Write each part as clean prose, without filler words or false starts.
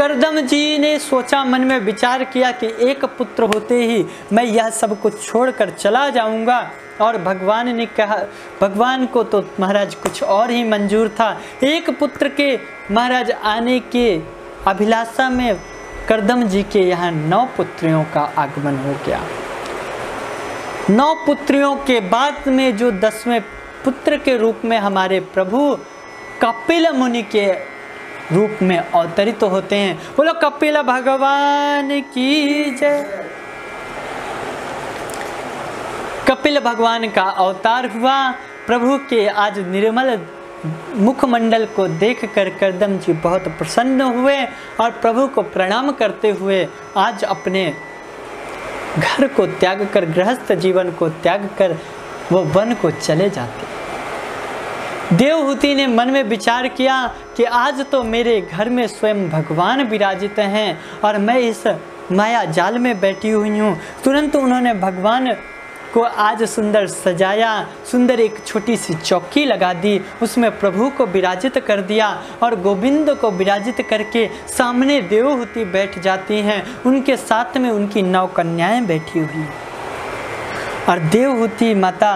करदम जी ने सोचा, मन में विचार किया कि एक पुत्र होते ही मैं यह सब कुछ छोड़कर चला जाऊंगा। और भगवान ने कहा, भगवान को तो महाराज कुछ और ही मंजूर था। एक पुत्र के महाराज आने के अभिलाषा में करदम जी के यहाँ 9 पुत्रियों का आगमन हो गया। 9 पुत्रियों के बाद में जो 10वें पुत्र के रूप में हमारे प्रभु कपिल मुनि के रूप में अवतरित होते हैं। बोलो कपिल भगवान की जय। कपिल भगवान का अवतार हुआ। प्रभु के आज निर्मल मुखमंडल को देखकर करदम जी बहुत प्रसन्न हुए और प्रभु को प्रणाम करते हुए आज अपने घर को त्याग कर, गृहस्थ जीवन को त्याग कर वो वन को चले जाते। देवहूति ने मन में विचार किया कि आज तो मेरे घर में स्वयं भगवान विराजित हैं और मैं इस माया जाल में बैठी हुई हूँ। तुरंत उन्होंने भगवान को आज सुंदर सजाया, सुंदर एक छोटी सी चौकी लगा दी, उसमें प्रभु को विराजित कर दिया और गोविंद को विराजित करके सामने देवहूति बैठ जाती हैं। उनके साथ में उनकी 9 कन्याएं बैठी हुई और देवहूति माता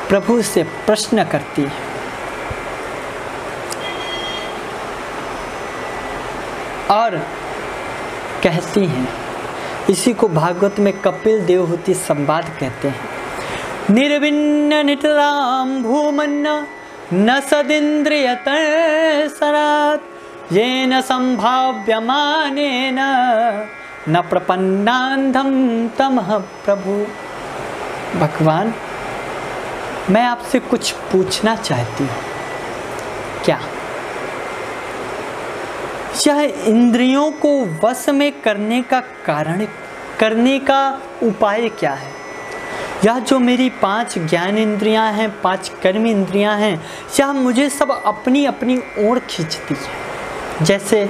प्रभु से प्रश्न करती है। और कहती हैं, इसी को भागवत में कपिल देवहूति संवाद कहते हैं। निर्विन्न नितराम भूमन्न न सदिन्द्रियत सरात् येन संभाव्यमानेन न प्रपन्नान्धम तमः प्रभु। भगवान, मैं आपसे कुछ पूछना चाहती हूँ। क्या यह इंद्रियों को वश में करने का कारण, करने का उपाय क्या है? यह जो मेरी 5 ज्ञान इंद्रियां हैं, 5 कर्म इंद्रियां हैं, यह मुझे सब अपनी अपनी ओर खींचती है। जैसे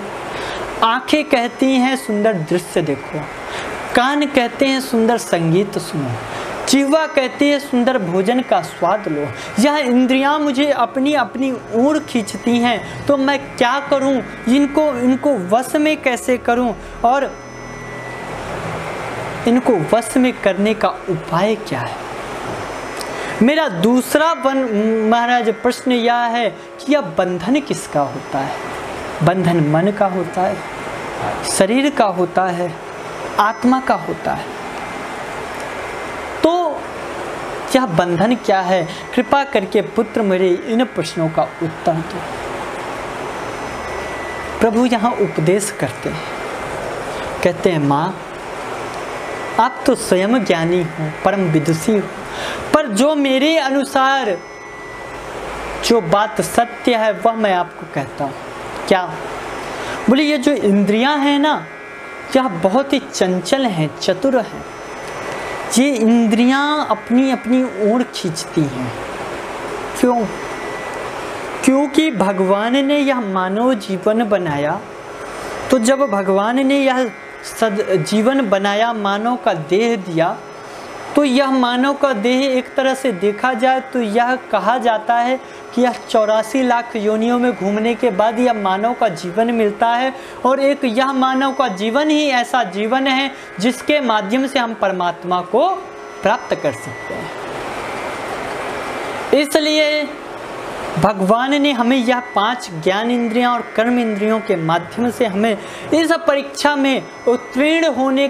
आंखें कहती हैं सुंदर दृश्य देखो, कान कहते हैं सुंदर संगीत सुनो, जिह्वा कहती है सुंदर भोजन का स्वाद लो। यह इंद्रियां मुझे अपनी अपनी ओर खींचती हैं, तो मैं क्या करूं? इनको वश में कैसे करूं और इनको वश में करने का उपाय क्या है? मेरा दूसरा महाराज प्रश्न यह है कि यह बंधन किसका होता है? बंधन मन का होता है, शरीर का होता है, आत्मा का होता है। तो यह बंधन क्या है? कृपा करके पुत्र मेरे इन प्रश्नों का उत्तर दो। प्रभु यहाँ उपदेश करते हैं, कहते हैं, माँ आप तो स्वयं ज्ञानी हो, परम विदुषी हो, पर जो मेरे अनुसार जो बात सत्य है वह मैं आपको कहता हूँ। क्या? बोले ये जो इंद्रियां हैं ना, यह बहुत ही चंचल हैं, चतुर हैं। ये इंद्रियां अपनी अपनी ओर खींचती हैं। क्यों? क्योंकि भगवान ने यह मानव जीवन बनाया, तो जब भगवान ने यह जीवन बनाया, मानव का देह दिया, तो यह मानव का देह एक तरह से देखा जाए तो यह कहा जाता है कि यह 84 लाख योनियों में घूमने के बाद यह मानव का जीवन मिलता है। और एक यह मानव का जीवन ही ऐसा जीवन है जिसके माध्यम से हम परमात्मा को प्राप्त कर सकते हैं। इसलिए भगवान ने हमें यह 5 ज्ञान इंद्रियां और कर्म इंद्रियों के माध्यम से हमें इस परीक्षा में उत्तीर्ण होने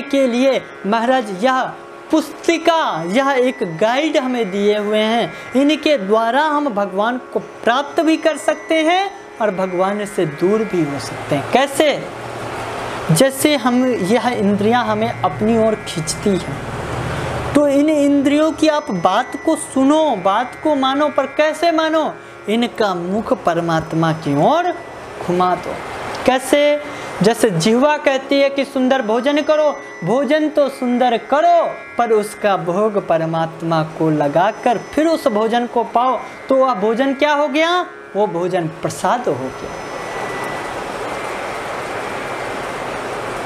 के लिए महाराज यह पुस्तिका, यह एक गाइड हमें दिए हुए हैं। इनके द्वारा हम भगवान को प्राप्त भी कर सकते हैं और भगवान से दूर भी हो सकते हैं। कैसे? जैसे हम यह इंद्रियां हमें अपनी ओर खींचती हैं, तो इन इंद्रियों की आप बात को सुनो, बात को मानो, पर कैसे मानो? इनका मुख परमात्मा की ओर घुमा दो। कैसे? जैसे जिह्वा कहती है कि सुंदर भोजन करो, भोजन तो सुंदर करो, पर उसका भोग परमात्मा को लगाकर फिर उस भोजन को पाओ, तो वह भोजन क्या हो गया? वो भोजन प्रसाद हो गया।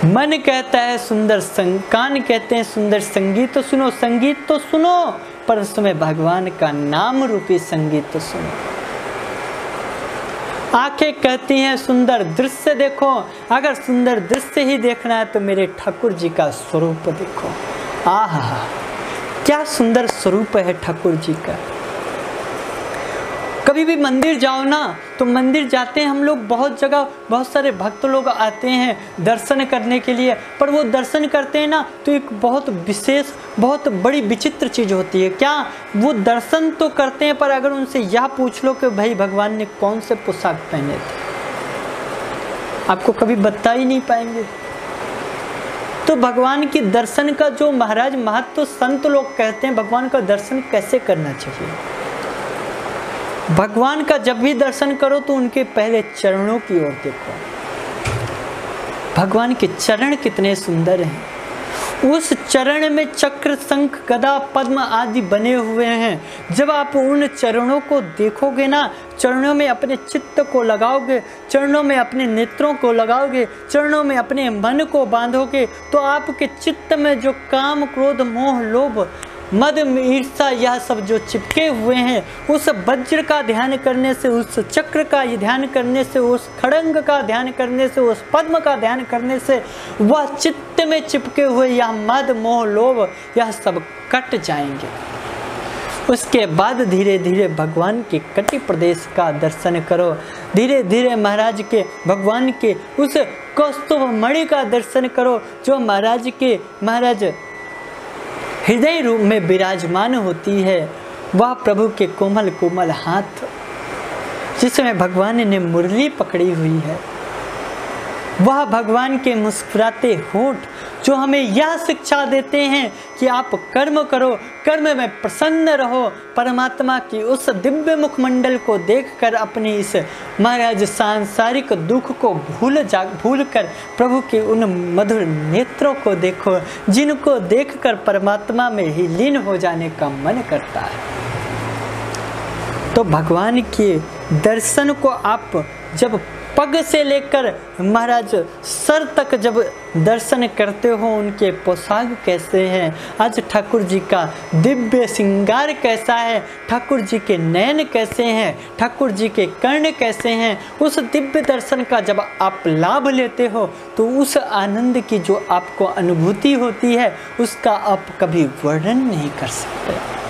मन कहता है सुंदर कान कहते हैं सुंदर संगीत तो सुनो, संगीत तो सुनो, पर उसमें भगवान का नाम रूपी संगीत तो सुनो। आंखें कहती हैं सुंदर दृश्य देखो, अगर सुंदर दृश्य ही देखना है तो मेरे ठाकुर जी का स्वरूप देखो। आहा, क्या सुंदर स्वरूप है ठाकुर जी का। कभी भी मंदिर जाओ ना, तो मंदिर जाते हैं हम लोग, बहुत जगह बहुत सारे भक्त लोग आते हैं दर्शन करने के लिए, पर वो दर्शन करते हैं ना तो एक बहुत विशेष, बहुत बड़ी विचित्र चीज़ होती है। क्या वो दर्शन तो करते हैं, पर अगर उनसे यह पूछ लो कि भाई भगवान ने कौन से पोशाक पहने थे, आपको कभी बता ही नहीं पाएंगे। तो भगवान की दर्शन का जो महाराज महत्व, संत लोग कहते हैं भगवान का दर्शन कैसे करना चाहिए। भगवान का जब भी दर्शन करो तो उनके पहले चरणों की ओर देखो। भगवान के चरण कितने सुंदर हैं। उस चरण में चक्र, शंख, गदा, पद्म आदि बने हुए हैं। जब आप उन चरणों को देखोगे ना, चरणों में अपने चित्त को लगाओगे, चरणों में अपने नेत्रों को लगाओगे, चरणों में अपने मन को बांधोगे, तो आपके चित्त में जो काम, क्रोध, मोह, लोभ, मद, ईर्षा, यह सब जो चिपके हुए हैं, उस वज्र का ध्यान करने से, उस चक्र का ध्यान करने से, उस खड़ंग का ध्यान करने से, उस पद्म का ध्यान करने से, वह चित्त में चिपके हुए यह मद, मोह, लोभ, यह सब कट जाएंगे। उसके बाद धीरे धीरे भगवान के कटि प्रदेश का दर्शन करो। धीरे धीरे महाराज के, भगवान के उस कौस्तुभ मणि का दर्शन करो, जो महाराज हृदय रूप में विराजमान होती है। वह प्रभु के कोमल कोमल हाथ, जिसमें भगवान ने मुरली पकड़ी हुई है। वह भगवान के मुस्कुराते होंठ, जो हमें यह शिक्षा देते हैं कि आप कर्म करो, कर्म में प्रसन्न रहो। परमात्मा की उस दिव्य मुखमंडल को देखकर अपने इस महाराज सांसारिक दुख को भूल कर प्रभु के उन मधुर नेत्रों को देखो, जिनको देखकर परमात्मा में ही लीन हो जाने का मन करता है। तो भगवान के दर्शन को आप जब पग से लेकर महाराज सर तक जब दर्शन करते हो, उनके पोशाक कैसे हैं, आज ठाकुर जी का दिव्य श्रृंगार कैसा है, ठाकुर जी के नयन कैसे हैं, ठाकुर जी के कर्ण कैसे हैं, उस दिव्य दर्शन का जब आप लाभ लेते हो तो उस आनंद की जो आपको अनुभूति होती है, उसका आप कभी वर्णन नहीं कर सकते।